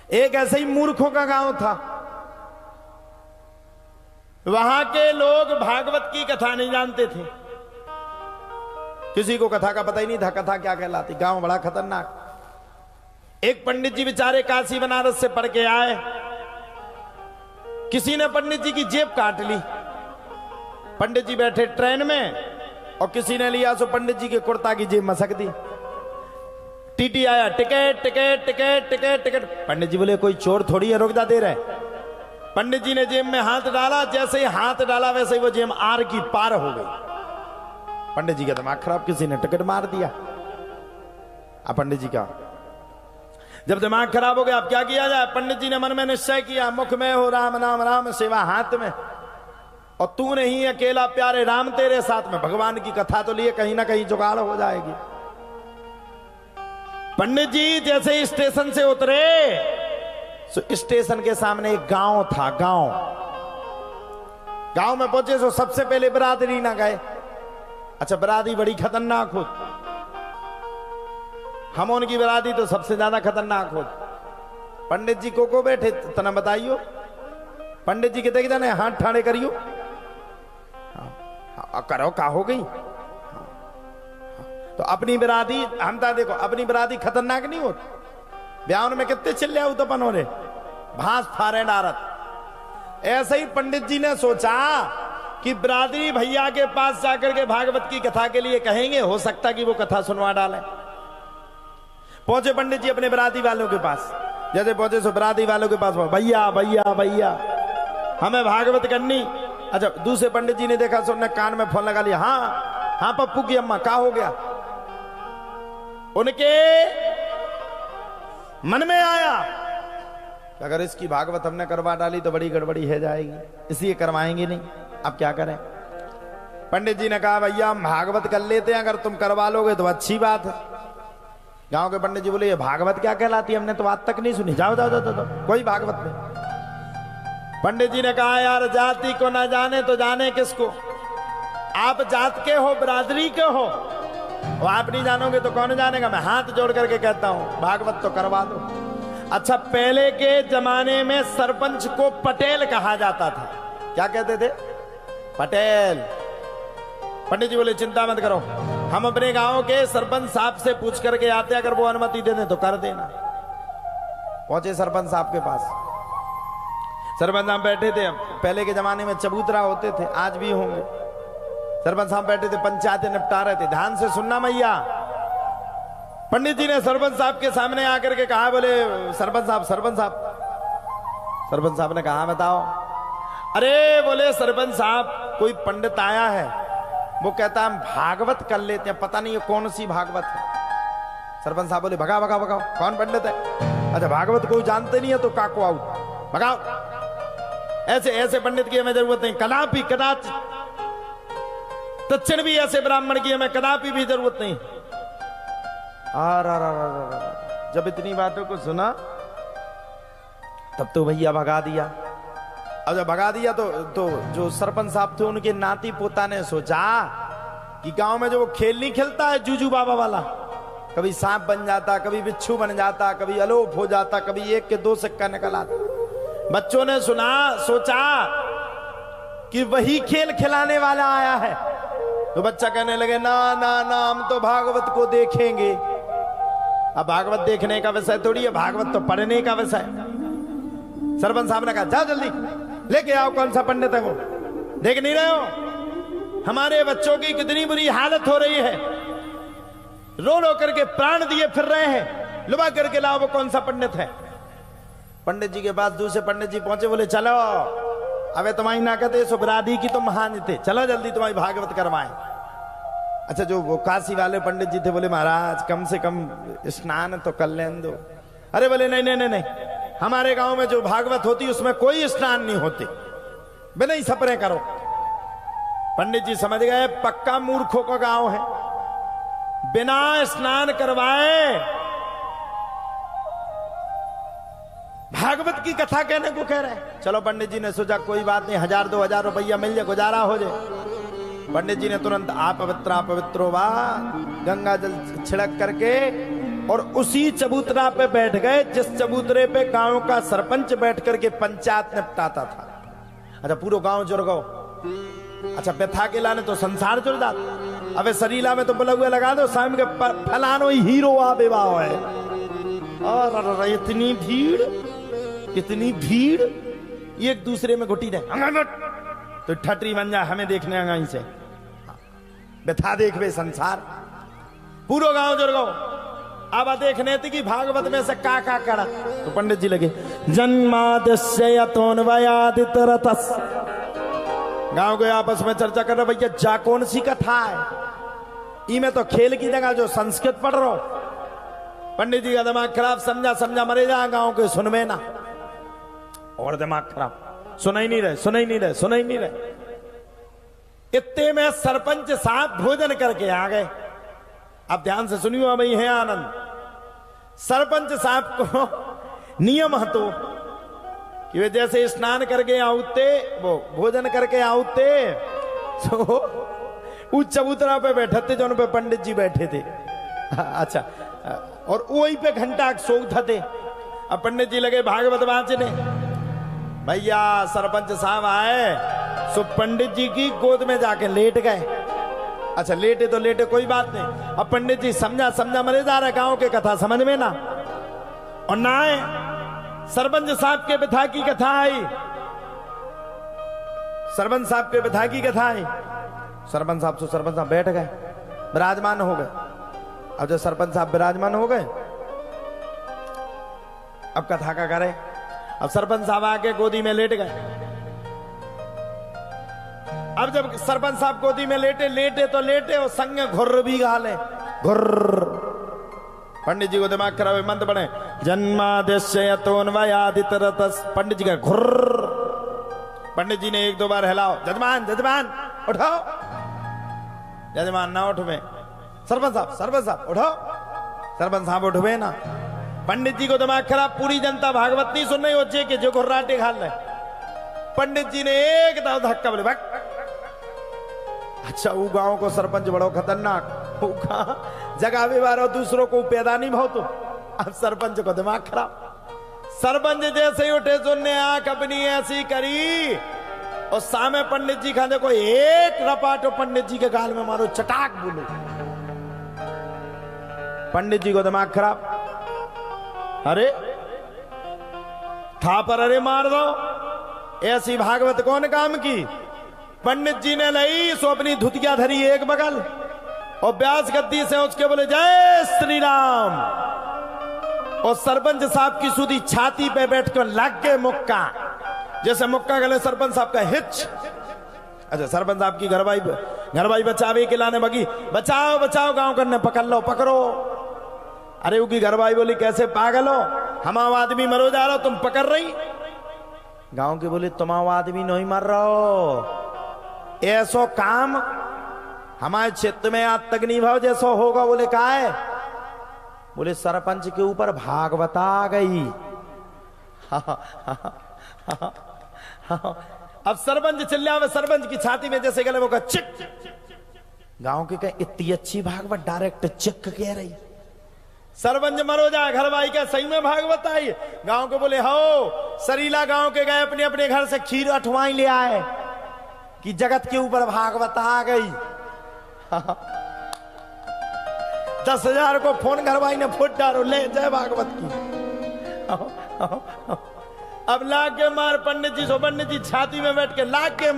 एक ऐसे ही मूर्खों का गांव था। वहां के लोग भागवत की कथा नहीं जानते थे, किसी को कथा का पता ही नहीं था कथा क्या कहलाती। गांव बड़ा खतरनाक। एक पंडित जी बेचारे काशी बनारस से पढ़ के आए, किसी ने पंडित जी की जेब काट ली। पंडित जी बैठे ट्रेन में और किसी ने लिया सो पंडित जी के कुर्ता की जेब मसक दी। टीटी आया, ticket ticket ticket ticket ticket. पंडित जी बोले कोई चोर थोड़ी है, रुक जा दे रहे। पंडित जी ने जेब में हाथ डाला, जैसे ही हाथ डाला वैसे ही वो जेब आर की पार हो गई। पंडित जी का दिमाग खराब, किसी ने टिकट मार दिया। अब पंडित जी का जब दिमाग खराब हो गया, अब क्या किया जाए। पंडित जी ने मन में निश्चय किया, मुख में हो राम नाम, राम सेवा हाथ में, और तू नहीं अकेला प्यारे राम तेरे साथ में। भगवान की कथा तो लिए कहीं ना कहीं जुगाड़ हो जाएगी। पंडित जी जैसे ही स्टेशन से उतरे, तो स्टेशन के सामने एक गांव था। गांव में पहुंचे तो सबसे पहले बिरादरी ना गए। अच्छा, बिरादरी बड़ी खतरनाक हो, हम उनकी बिरादरी तो सबसे ज्यादा खतरनाक हो। पंडित जी को बैठे तना बताइयो, पंडित जी के देख जाने हाथ ठाड़े करियो। करो का हो गई। तो अपनी बिरादरी हम ता देखो, अपनी बिरादरी खतरनाक नहीं होती। ब्याह में कितने चिल्ले उतपन हो रहे, भांस फारे नारद। ऐसे ही पंडित जी ने सोचा कि बिरादरी भैया के पास जाकर के भागवत की कथा के लिए कहेंगे, हो सकता कि वो कथा सुनवा डालें। पहुंचे पंडित जी अपने बिरादरी वालों के पास। जैसे पहुंचे सो बिरादरी वालों के पास, भैया भैया भैया हमें भागवत करनी। अच्छा, दूसरे पंडित जी ने देखा, सो उन्होंने कान में फोन लगा लिया। हाँ हाँ पप्पू की अम्मा, क्या हो गया। उनके मन में आया अगर इसकी भागवत हमने करवा डाली तो बड़ी गड़बड़ी है जाएगी, इसलिए करवाएंगे नहीं। अब क्या करें। पंडित जी ने कहा भैया हम भागवत कर लेते हैं, अगर तुम करवा लोगे तो अच्छी बात है। गांव के पंडित जी बोले ये भागवत क्या कहलाती है, हमने तो आज तक नहीं सुनी। जाओ जाओ जाओ जाओ, कोई भागवत नहीं। पंडित जी ने कहा यार जाति को ना जाने तो जाने किसको। आप जात के हो, बिरादरी के हो, और आप नहीं जानोगे तो कौन जानेगा। मैं हाथ जोड़ करके कहता हूं भागवत तो करवा दो। अच्छा, पहले के जमाने में सरपंच को पटेल कहा जाता था। क्या कहते थे, पटेल। पंडित जी बोले चिंता मत करो, हम अपने गांव के सरपंच साहब से पूछ करके आते, अगर वो अनुमति दे दें तो कर देना। पहुंचे सरपंच साहब के पास। सरपंच साहब बैठे थे। पहले के जमाने में चबूतरा होते थे, आज भी होंगे। सरपंच साहब बैठे थे, पंचायतें निपटा रहे थे। ध्यान से सुनना मैया। पंडित जी ने सरपंच साहब के सामने आकर के कहा, बोले सरपंच साहब सरपंच साहब। सरपंच साहब ने कहा बताओ। अरे बोले सरपंच साहब कोई पंडित आया है, वो कहता हम भागवत कर लेते हैं, पता नहीं ये कौन सी भागवत है। सरपंच साहब बोले भगाओ भगाओ भगाओ, कौन पंडित है। अच्छा, भागवत कोई जानते नहीं है तो काको आओ, भगाओ। ऐसे ऐसे पंडित की हमें जरूरत नहीं, कदापि कदाच तत्क्षण भी ऐसे ब्राह्मण की हमें कदापि भी जरूरत नहीं। जब इतनी बातों को सुना तब तो भैया भगा दिया। अब जब भगा दिया तो जो सरपंच साहब थे उनके नाती पोता ने सोचा कि गांव में जो वो खेल नहीं खेलता है जूजू बाबा वाला, कभी सांप बन जाता, कभी बिच्छू बन जाता, कभी अलोप हो जाता, कभी एक के दो सिक्का निकल आता। बच्चों ने सुना, सोचा कि वही खेल खिलाने वाला आया है। तो बच्चा कहने लगे ना ना ना, हम तो भागवत को देखेंगे। अब भागवत देखने का विषय थोड़ी है, भागवत तो पढ़ने का विषय। सरपंच साहब ने कहा जाओ जल्दी लेके आओ, कौन सा पंडित है वो। देख नहीं रहे हो हमारे बच्चों की कितनी बुरी हालत हो रही है, रो रो करके प्राण दिए फिर रहे हैं, लुबा करके लाओ वो कौन सा पंडित है। पंडित जी के पास दूसरे पंडित जी पहुंचे, बोले चलो अबे तुम्हारी ना कहते सो बिरादरी की तो महान थे, चलो जल्दी तुम्हारी भागवत करवाएं। अच्छा, जो वो काशी वाले पंडित जी थे बोले महाराज कम से कम स्नान तो कर लें दो। अरे बोले नहीं नहीं नहीं नहीं, हमारे गांव में जो भागवत होती उसमें कोई स्नान नहीं होते, बिना ही सपरे करो। पंडित जी समझ गए पक्का मूर्खों का गांव है, बिना स्नान करवाए भागवत की कथा कहने को कह रहे हैं। चलो पंडित जी ने सोचा कोई बात नहीं, 1000-2000 रुपया मिल जाए, गुजारा हो जाए। पंडित जी ने तुरंत अपवित्रो वा, गंगा जल छिड़क करके और उसी चबूतरा पे बैठ गए जिस चबूतरे पे गांव का सरपंच बैठ करके पंचायत निपटाता था। अच्छा पूरा गांव जुड़ गो। अच्छा व्यथा के लाने तो संसार जुड़ जाता। अबे सरीला में तो बुलगुए लगा दो शाम के फलानो ही हीरो आ विवाह है। और इतनी भीड़ एक दूसरे में घुटी दे तो ठटरी बन जाए हमें देखने आगा से व्यथा देख वे संसार पूरा गांव जुड़ गो। अब देखने थी कि भागवत में से का करा तो पंडित जी लगे जन्मादित्यतोन्वयादितरतस्। गांव के आपस में चर्चा कर रहे भैया जा कौन सी कथा है इमें तो खेल की जगह जो संस्कृत पढ़ रहा हूं। पंडित जी का दिमाग खराब समझा मरे जा गांव के सुनवे ना और दिमाग खराब सुना ही नहीं रहे। इतने में सरपंच साहब भोजन करके आ गए। अब ध्यान से सुनियो भाई है आनंद। सरपंच साहब को नियम हतो कि वे जैसे स्नान करके आउते वो भोजन करके आउते तो उस चबूतरा पे बैठे थे जो पे पंडित जी बैठे थे। अच्छा और वही पे घंटा सोख थे। अब पंडित जी लगे भागवत वाचने। भैया सरपंच साहब आए सो पंडित जी की गोद में जाके लेट गए। अच्छा लेटे तो लेटे कोई बात नहीं। अब पंडित जी समझा मरे जा रहे गांव के कथा समझ में ना और ना आए। सरपंच साहब के व्यथा की कथा आई। सरपंच साहब बैठ गए विराजमान हो गए। अब जब सरपंच साहब विराजमान हो गए अब कथा का करे। अब सरपंच साहब आके गोदी में लेट गए। अब जब सरपंच साहब गोदी में लेटे और संग घुर्र भी गाले घुर्र। पंडित जी को दिमाग खराब मंत्र बने जन्मादित्यतोन्वयादितरतस्। पंडित जी का घुर्र। पंडित जी ने एक दो बार हिलाओ जजमान उठाओ। जजमान ना उठवे। सरपंच साहब उठाओ। सरपंच साहब उठवे ना। पंडित जी को दिमाग खराब पूरी जनता भागवत नहीं सुन रही हो के जो घुर्राटे खाल रहे। पंडित जी ने एक दाव धक्का बोले भाग। अच्छा वो गांव को सरपंच बड़ो खतरनाक जगह भी बारो दूसरों को पैदा नहीं भाव। तो अब सरपंच को दिमाग खराब। सरपंच जैसे ही उठे सुनने आंख अपनी ऐसी करी और सामने पंडित जी खाने को एक रपाटो पंडित जी के गाल में मारो चटाक बोलो। पंडित जी को दिमाग खराब। अरे था पर अरे मार दो ऐसी भागवत कौन काम की। पंडित जी ने लाई सो अपनी धुतिया धरी एक बगल और व्यास गद्दी से उसके बोले जय श्री राम। और सरपंच साहब की सुधी छाती पे बैठ कर लग गए मुक्का जैसे मुक्का गले सरपंच साहब का हिच। अच्छा सरपंच साहब की घरवाई बचावे के लाने बगी बचाओ गांव करने पकड़ो। अरे उसकी घरवाई बोली कैसे पागल हो हम आदमी मरो जा रहा हो तुम पकड़ रही। गांव के बोले तुम आदमी नहीं मर रहा हो ऐसो काम हमारे क्षेत्र में आज तक नहीं भाव जैसो होगा। बोले का है। बोले सरपंच के ऊपर भागवत आ गई। अब सरपंच चिल्लावे सरपंच की छाती में जैसे गले वो का चिक। गांव के कहे इतनी अच्छी भागवत डायरेक्ट चिक कह रही। सरपंच मरो जाए घर भाई क्या सही में भागवत आई। गांव को बोले हो सरीला गांव के गए अपने अपने घर से खीर अठवाई ले आए कि जगत के ऊपर भागवत आ गई। 10,000 को फोन घर भाई ने फुट डालो ले जय भागवत की। अब लाग के मार पंडित जी छाती में बैठ के लाग के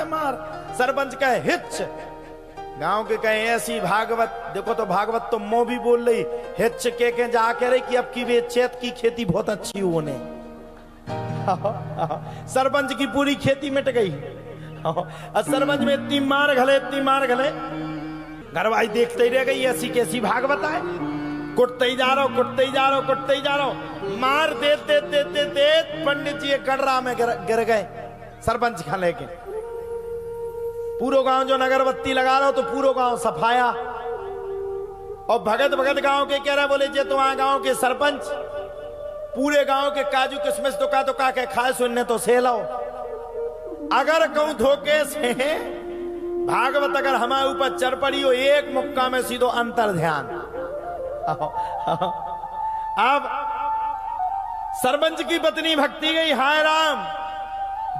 मार। सरपंच कहे हिच। गांव के कहे ऐसी भागवत देखो तो भागवत तो मोह भी बोल रही हिच के जाके रही कि अब की वे चैत की खेती बहुत अच्छी होने। सरपंच की पूरी खेती मिट गई। सरपंच में इतनी मार घले घरवाई देखते ही रह गई ऐसी कैसी भागवत है। कुटते ही जा रहा हूं मार दे पंडित जी गडरा में गिर गए। सरपंच खा लेके पूरा गांव जो अगरबत्ती लगा रहा हो तो पूरा गांव सफाया। और भगत गांव के कह रहे बोले जे तुम्हारा गांव के सरपंच पूरे गांव के काजू किशमिश तो का के खाए सुनने तो से लो। अगर कहूं धोखे से भागवत अगर हमारे ऊपर चढ़ पड़ी हो एक मुक्का में सीधो अंतर ध्यान अब सरपंच की पत्नी भक्ति गई, हाय राम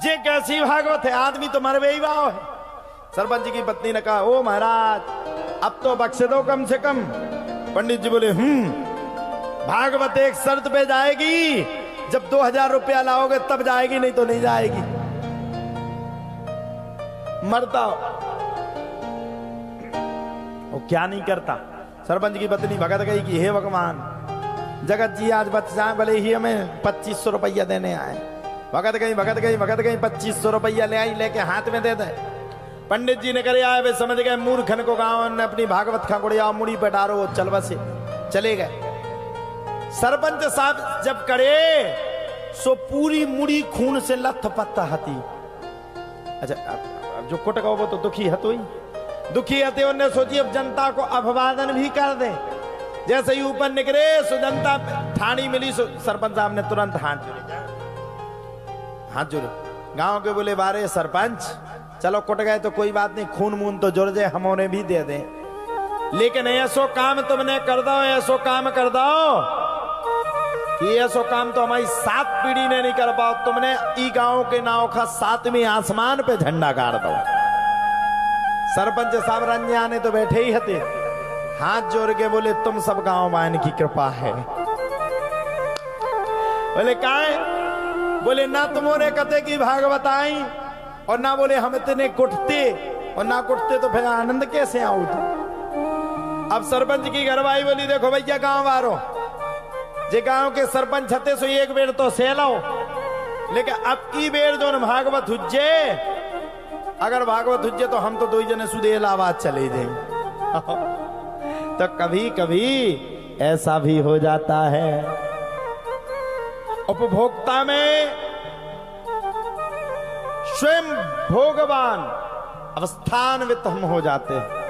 जे कैसी भागवत है, आदमी तो मरवे ही वाव है। सरपंच की पत्नी ने कहा, ओ महाराज अब तो बख्श दो कम से कम। पंडित जी बोले, भागवत एक शर्त पे जाएगी, जब 2000 रुपया लाओगे तब जाएगी, नहीं तो नहीं जाएगी। मरता वो क्या नहीं करता। सरपंच की पत्नी भगत गई कि हे भगवान जगत जी आज बच जाए, भले ही हमें 2500 रुपया देने आए। भगत गई 2500 रुपया ले आई, लेके हाथ में दे दे। पंडित जी ने करे आए वे समझ गए मूर्खन को, गांव ने अपनी भागवत खा गुड़िया मुड़ी पे डारो, चल बसे चले गए। सरपंच साहब जब करे सो पूरी मुड़ी खून से लथ पत्ता हती। अच्छा अब जो कुट वो तो दुखी हतो ही, दुखी हते उन्हें सोची अब जनता को अभिवादन भी कर दे। जैसे ही ऊपर निकले सो जनता ठाणी मिली, सो सरपंच साहब ने तुरंत हाथ जोड़े। गांव के बोले बारे सरपंच चलो कुट गए तो कोई बात नहीं, खून मून तो जुड़ जाए, हम उन्हें भी दे दें, लेकिन ऐसो काम तुमने कर दो, ऐसो काम कर दो कि ऐसो काम तो हमारी 7 पीढ़ी ने नहीं कर पाओ। तुमने ई गांव के नाव का 7वें आसमान पे झंडा गाड़ दो। सरपंच साहब रंजाने तो बैठे ही हते, हाथ जोड़ के बोले तुम सब गांव वाइन की कृपा है। बोले काहे? बोले ना तुमने कते की भागवत आई, और ना बोले हम इतने कुटते, और ना कुटते तो फिर आनंद कैसे आऊं। अब सरपंच की घरवाई बोली देखो भैया गांव वालों, जे गांव के सरपंच हते सो एक बेर तो सेलो, लेकिन अब की बेर जो भागवत हुज्जे, अगर भागवत हुज्जे तो हम तो 2 जने सुदेल आवाज चले जाए। तो कभी कभी ऐसा भी हो जाता है, उपभोक्ता में स्वयं भोगवान अवस्थान्वित हम हो जाते हैं।